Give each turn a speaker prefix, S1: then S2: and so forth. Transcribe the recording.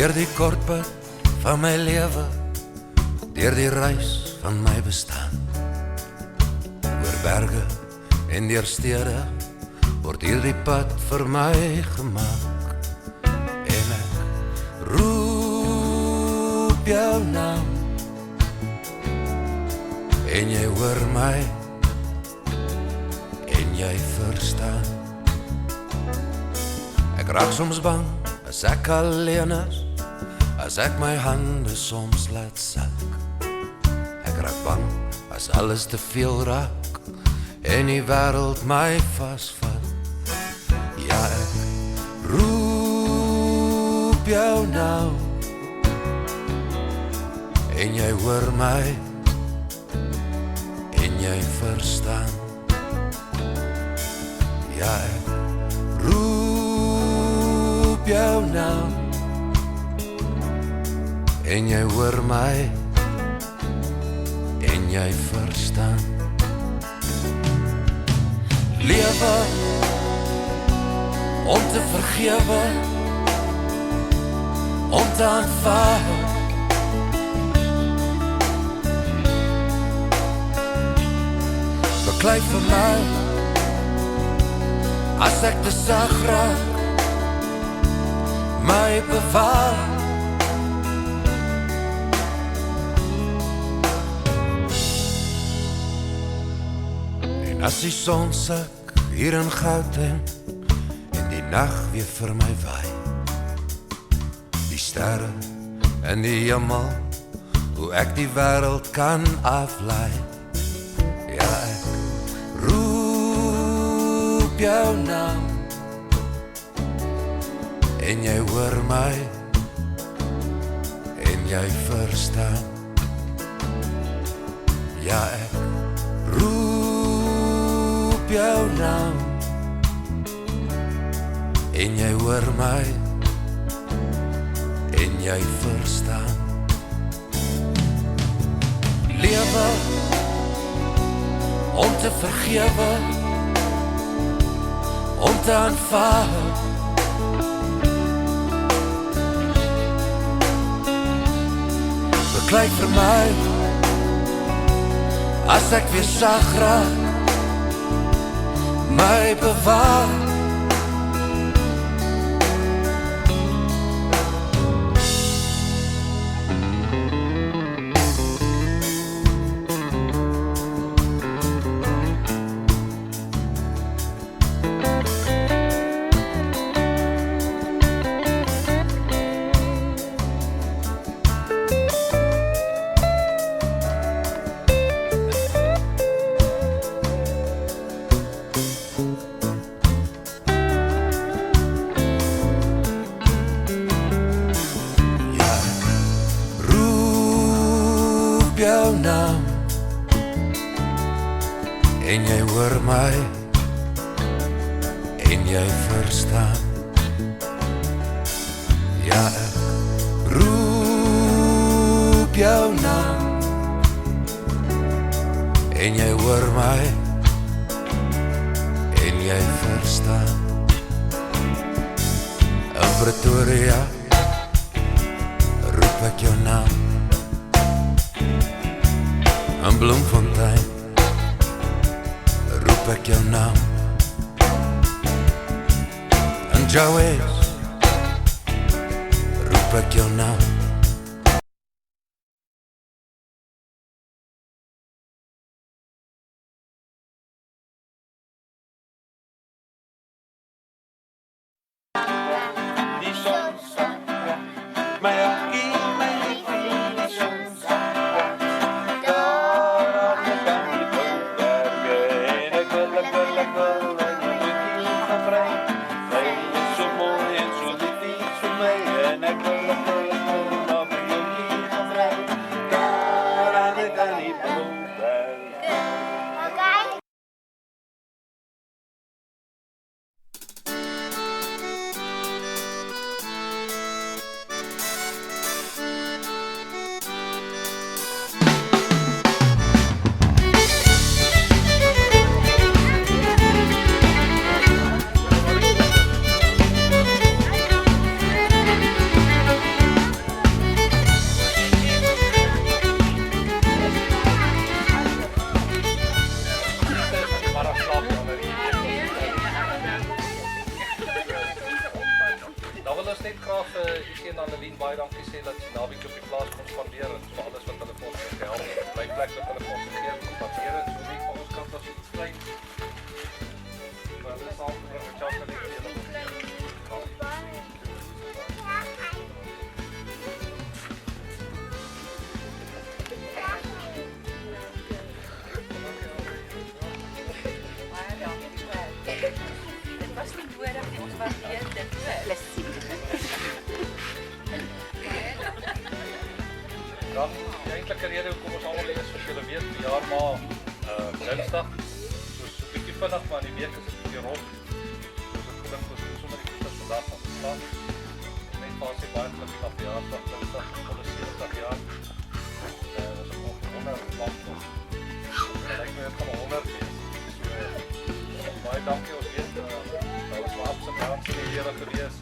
S1: Deur die kort pad van my lewe, deur die reis van my bestaan, oor berge en deur stede, word hierdie pad vir my gemaak. En ek roep jou naam, en jy hoor my, en jy verstaan. Ek raak soms bang, as ek alleen is, as ek my hande soms laat sak. Ek raak bang, as alles te veel raak, en die wêreld my vasvat. Ja, ek roep jou nou, en jy hoor my, en jy verstaan. Ja, ek roep jou nou, en jy hoor my, en jy verstaan. Lewe om te vergewe, om te aanvaar. Beklei vir my, as ek te sag raak, my bewaar. As die son sak hier in Gauteng, en die nag weer vir my waai, die sterre en die hemel, hoe ek die wêreld kan aflaai. Ja, ek roep jou naam, en jy hoor my, en jy verstaan. Ja, ek roep jou naam, en jy hoor my, en jy verstaan. Lewe om te vergewe, om te aanvaar. Beklei vir my, as ek weer sag raak, my bewaar. jou naam en jy hoor my en jy verstaan. Ja, ek roep jou naam en jy hoor my en jy verstaan. In Pretoria roep ek jou naam, in Bloemfontein roep ek jou naam, in Joes roep ek jou naam.
S2: Die son sak, my akkie, my liefie, die son sak, daar aan die kant die Boomberge, en ek wil, en jy moet nie gaan vry, sy is so mooi en so liefie vir my, en ek wil, maar my jou nie gaan vry, daar aan die kant die Boomberge.
S3: Dan wil ons net graag Isie en Annelien baie dankie sê dat sy naweek op die plaas kon spandeer en vir alles wat hulle vir ons het gehelp. My plek wat hulle vir ons gegee het, waardeer en so nie van ons kant as iets klein. Maar hulle sal vir ons jou kan ek julle
S4: Dit was nie nodig nie, ons waardeer dit plesier.
S3: Dan die eintlike rede hoekom ons almal hier is, soos julle weet, bejaar maar Dinsdag. Soos 'n bietjie vinnig, maar in die week is dit 'n bietjie rond. Soos ek gedink ons doen sommer die goeie vandag van beslaan. Net pas sy baie gelukkig op verjaarsdag Dinsdag, vir 70 jaar. Ons het nog 100 lang nog. Ek weet van 100 wees. So, baie dankie, ons weet, nou is maar absoluut die Here gewees.